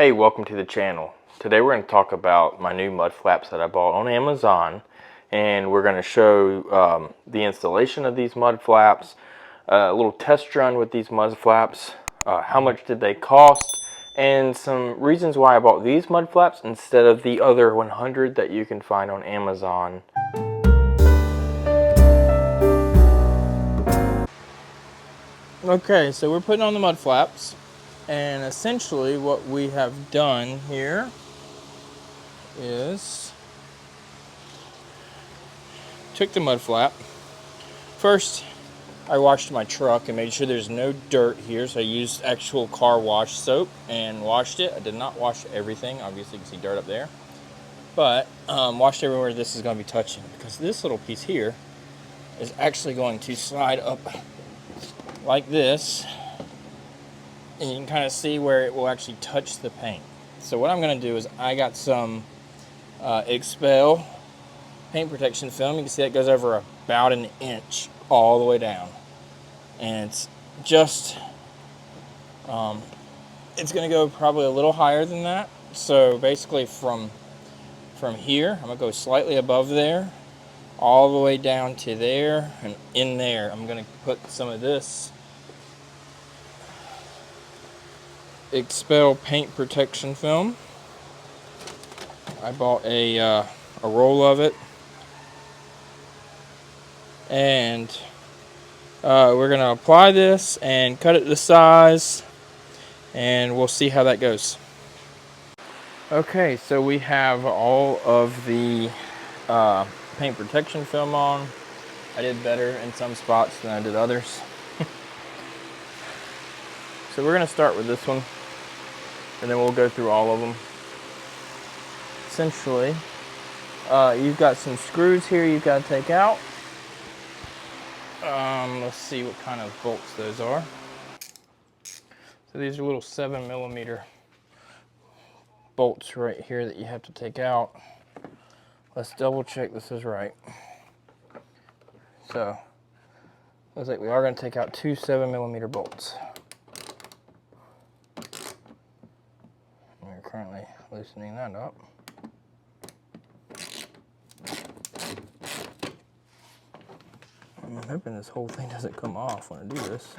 Hey, welcome to the channel. Today we're going to talk about my new mud flaps that I bought on Amazon, and we're going to show the installation of these mud flaps, a little test run with these mud flaps, how much did they cost, and some reasons why I bought these mud flaps instead of the other 100 that you can find on Amazon. Okay, so we're putting on the mud flaps. And essentially what we have done here is took the mud flap. First, I washed my truck and made sure there's no dirt here. So I used actual car wash soap and washed it. I did not wash everything. Obviously you can see dirt up there. But washed everywhere this is going to be touching, because this little piece here is actually going to slide up like this. And you can kind of see where it will actually touch the paint. So what I'm going to do is I got some Expel paint protection film. You can see it goes over about an inch all the way down. And it's just, it's going to go probably a little higher than that. So basically from here, I'm going to go slightly above there, all the way down to there, and in there I'm going to put some of this Expel paint protection film. I bought a roll of it, and we're going to apply this and cut it to size, and we'll see how that goes. Okay, so we have all of the paint protection film on. I did better in some spots than I did others. So we're going to start with this one, and then we'll go through all of them. Essentially, you've got some screws here you've got to take out. Let's see what kind of bolts those are. So these are little 7mm bolts right here that you have to take out. Let's double check this is right. So, looks like we are going to take out two 7mm bolts. We're currently loosening that up. I'm hoping this whole thing doesn't come off when I do this.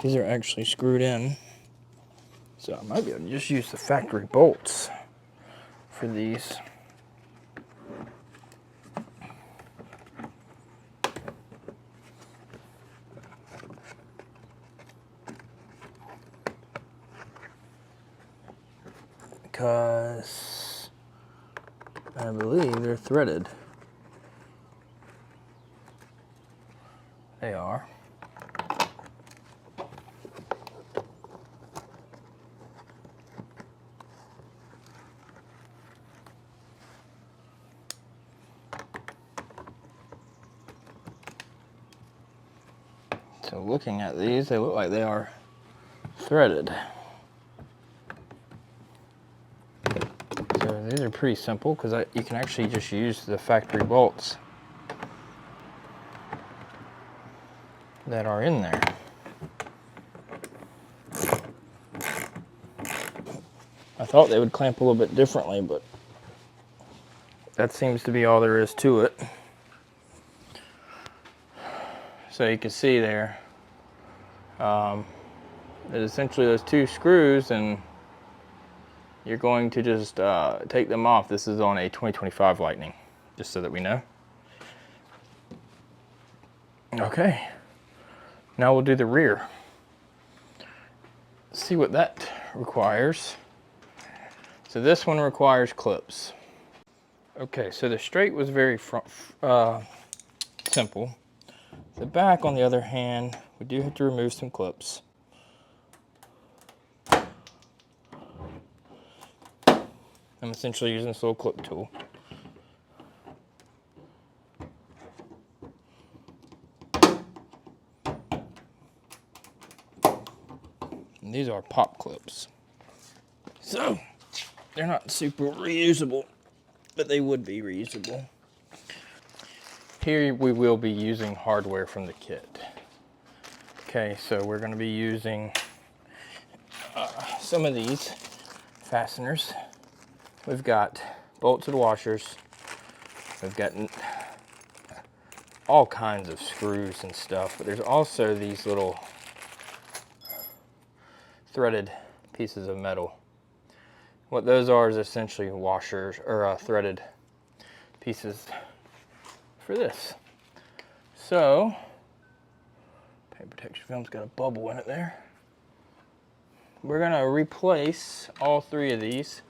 These are actually screwed in, so I might be able to just use the factory bolts for these. Because I believe they're threaded. They are. So looking at these, they look like they are threaded. So these are pretty simple, because you can actually just use the factory bolts that are in there. I thought they would clamp a little bit differently, but that seems to be all there is to it. So you can see there, there's essentially those two screws, and you're going to just take them off. This is on a 2025 Lightning, just so that we know. Okay, now we'll do the rear. See what that requires. So this one requires clips. Okay, so the straight was very simple. The back, on the other hand, we do have to remove some clips. I'm essentially using this little clip tool. And these are pop clips. So, they're not super reusable. but they would be reusable. Here we will be using hardware from the kit. Okay, so we're going to be using some of these fasteners. We've got bolted washers. We've got all kinds of screws and stuff, but there's also these little threaded pieces of metal. What those are is essentially washers or threaded pieces for this. So, paint protection film's got a bubble in it there. We're gonna replace all three of these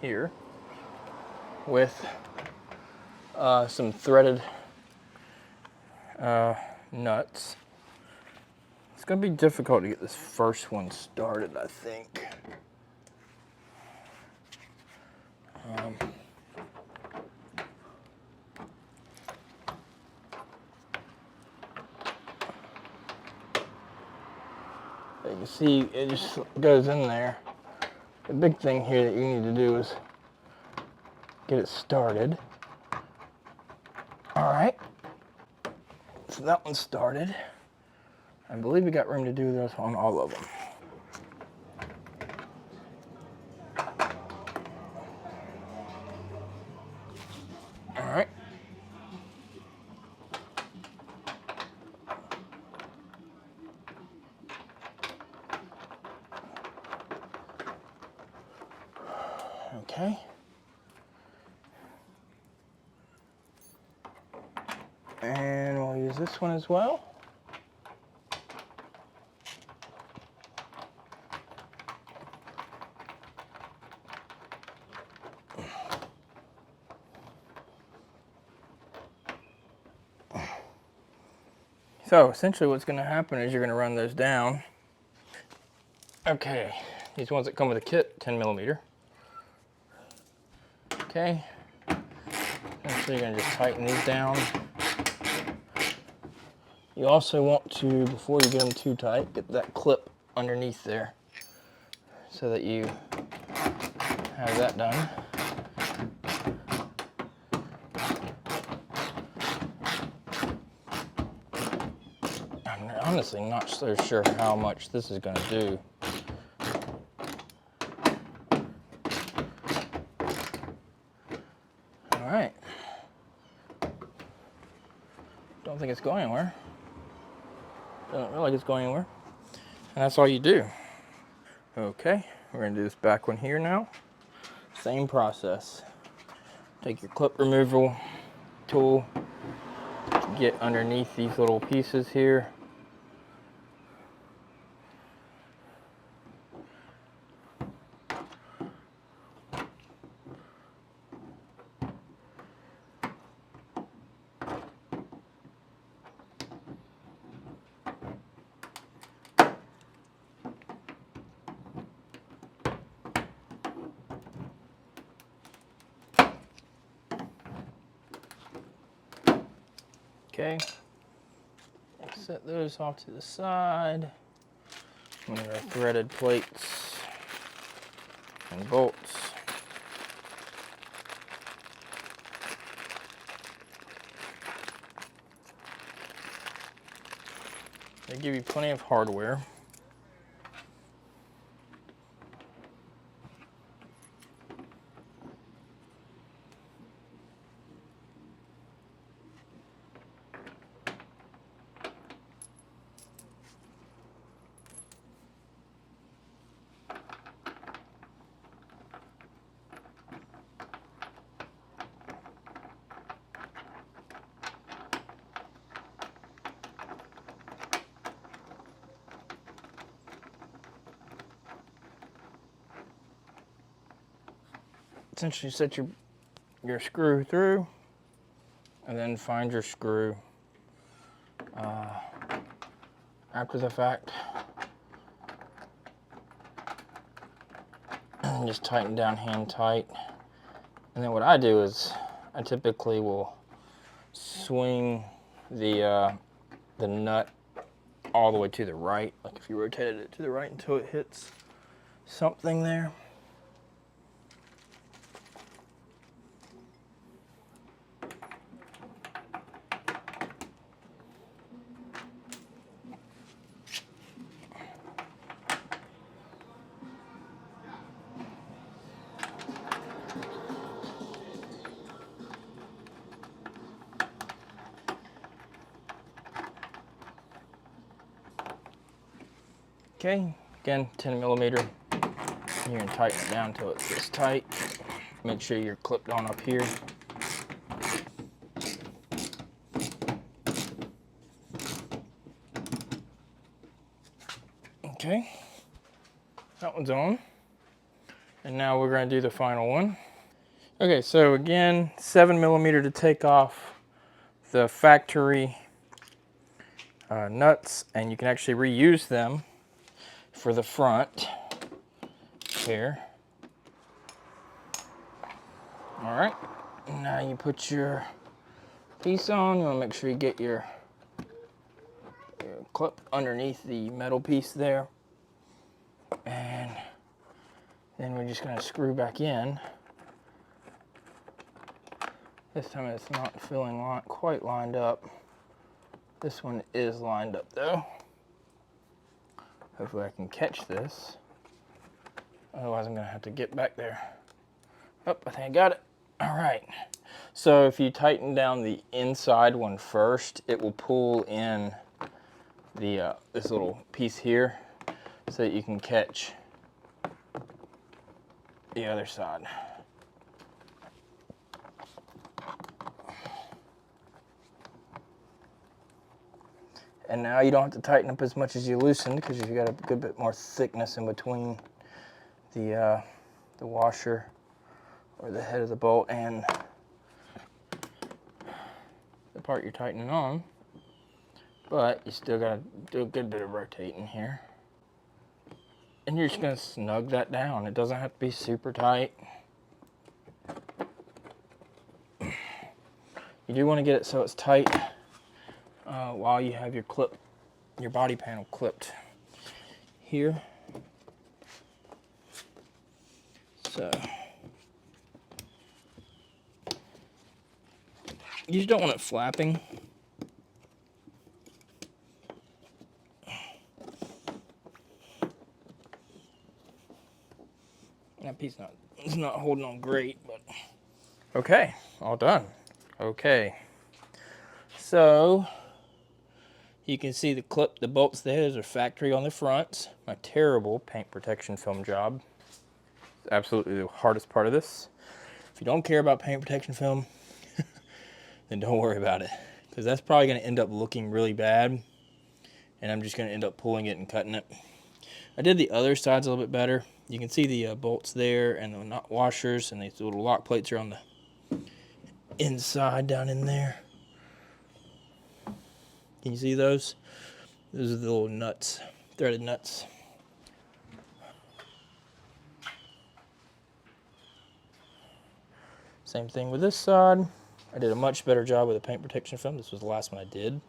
here with some threaded nuts. It's gonna be difficult to get this first one started, I think. You can see it just goes in there. The big thing here that you need to do is get it started. All right, so that one's started. I believe we got room to do this on all of them. All right. Okay. And we'll use this one as well. So essentially what's going to happen is you're going to run those down. Okay, these ones that come with a kit, 10 millimeter. Okay, and so you're going to just tighten these down. You also want to, before you get them too tight, get that clip underneath there so that you have that done. I'm honestly not so sure how much this is going to do. All right. Don't think it's going anywhere. Doesn't look like it's going anywhere. And that's all you do. Okay, we're going to do this back one here now. Same process. Take your clip removal tool, get underneath these little pieces here. Okay, set those off to the side. And there are threaded plates and bolts. They give you plenty of hardware. Essentially set your screw through and then find your screw after the fact and just tighten down hand tight. And then what I do is I typically will swing the nut all the way to the right, like if you rotated it to the right until it hits something there. Okay, again, 10 millimeter. You're gonna tighten it down until it's this tight. Make sure you're clipped on up here. Okay, that one's on. And now we're gonna do the final one. Okay, so again, 7 millimeter to take off the factory nuts, and you can actually reuse them for the front here. All right, now you put your piece on. You want to make sure you get your clip underneath the metal piece there, and then we're just going to screw back in. This time it's not feeling quite lined up. This one is lined up though. Hopefully I can catch this. Otherwise I'm going to have to get back there. Oh, I think I got it. All right. So if you tighten down the inside one first, it will pull in the this little piece here so that you can catch the other side. And now you don't have to tighten up as much as you loosened because you've got a good bit more thickness in between the washer or the head of the bolt and the part you're tightening on. But you still got to do a good bit of rotating here. And you're just going to snug that down. It doesn't have to be super tight. You do want to get it so it's tight while you have your body panel clipped here. So you just don't want it flapping. That piece is not holding on great, but okay, all done. Okay, so you can see the bolts there. Those are factory on the front. My terrible paint protection film job. It's absolutely the hardest part of this. If you don't care about paint protection film, then don't worry about it, because that's probably going to end up looking really bad, and I'm just going to end up pulling it and cutting it. I did the other sides a little bit better. You can see the bolts there and the nut washers, and these little lock plates are on the inside down in there. Can you see those? Those are the little nuts, threaded nuts. Same thing with this side. I did a much better job with the paint protection film. This was the last one I did.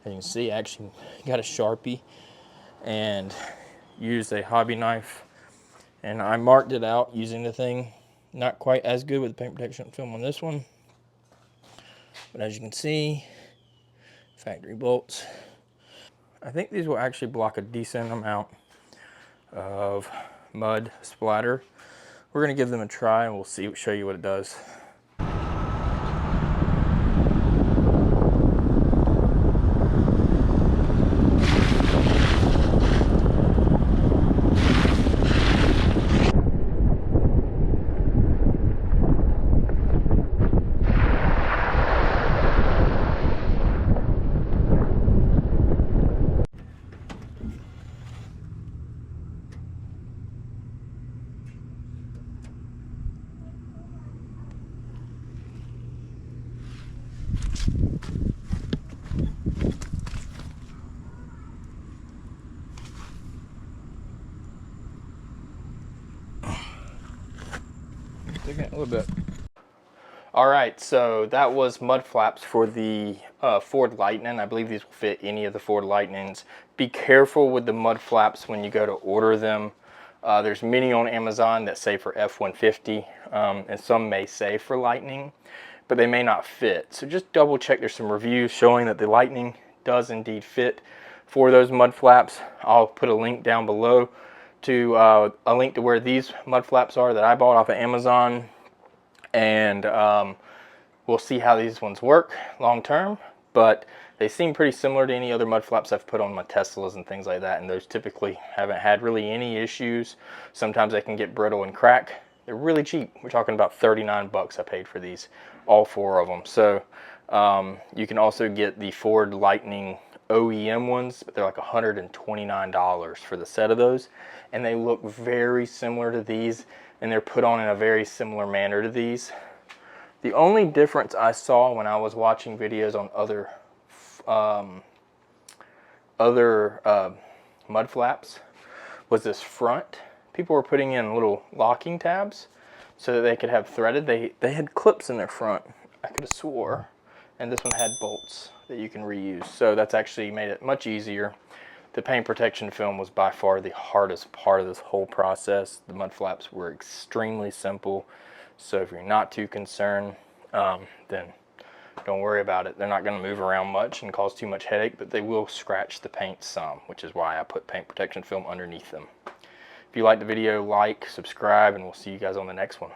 As you can see, I actually got a Sharpie and used a hobby knife, and I marked it out using the thing. Not quite as good with the paint protection film on this one, but as you can see, factory bolts. I think these will actually block a decent amount of mud splatter. We're gonna give them a try and we'll show you what it does. Taking it a little bit. All right, so that was mud flaps for the Ford Lightning. I believe these will fit any of the Ford Lightnings. Be careful with the mud flaps when you go to order them. There's many on Amazon that say for F150, and some may say for Lightning, but they may not fit. So just double check. There's some reviews showing that the Lightning does indeed fit for those mud flaps. I'll put a link down below to a link to where these mud flaps are that I bought off of Amazon, and we'll see how these ones work long term. but they seem pretty similar to any other mud flaps I've put on my Teslas and things like that, and those typically haven't had really any issues. Sometimes they can get brittle and crack. They're really cheap. We're talking about 39 bucks I paid for these, all 4 of them. So you can also get the Ford Lightning OEM ones, but they're like $129 for the set of those, and they look very similar to these, and they're put on in a very similar manner to these. The only difference I saw when I was watching videos on other mud flaps was this front. People were putting in little locking tabs so that they could have threaded. They had clips in their front, I could have swore, and this one had bolts that you can reuse. So that's actually made it much easier. The paint protection film was by far the hardest part of this whole process. The mud flaps were extremely simple. So if you're not too concerned, then don't worry about it. They're not going to move around much and cause too much headache, but they will scratch the paint some, which is why I put paint protection film underneath them. If you liked the video, like, subscribe, and we'll see you guys on the next one.